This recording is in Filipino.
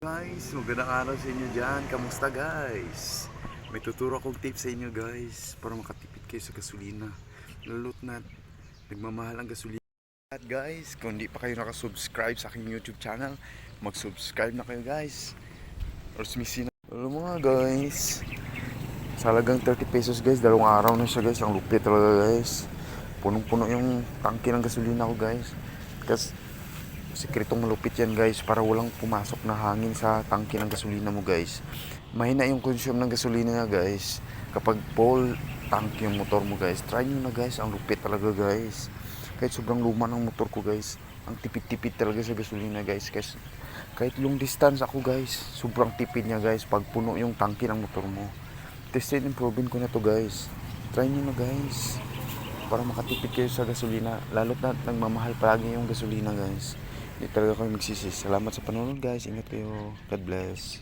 Guys, magandang araw sa inyo dyan. Kamusta guys? May tuturo akong tips sa inyo guys para makatipid kayo sa gasolina. Lalo't na nagmamahal ang gasolina. At guys, kung di pa kayo nakasubscribe sa aking YouTube channel, mag-subscribe na kayo guys. Or sumisi na. Alam mo nga guys, sa halagang 30 pesos guys, 2 araw na siya guys. Ang lupit talaga guys. Punong-puno yung tangke ng gasolina ko guys. Kasi sikretong malupit yan guys para walang pumasok na hangin sa tangke ng gasolina mo guys. Mahina yung consume ng gasolina niya guys kapag full tank yung motor mo guys. Try nyo na guys, ang lupit talaga guys. Kahit sobrang luma ng motor ko guys, ang tipid-tipid talaga sa gasolina guys. Kahit long distance ako guys, sobrang tipid niya guys pag puno yung tangke ng motor mo. Tested and proven ko na to guys. Try nyo na guys para makatipid kayo sa gasolina, lalo't na nagmamahal palagi yung gasolina guys. Hindi talaga kayo magsisi. Salamat sa panonood guys. Ingat kayo. God bless.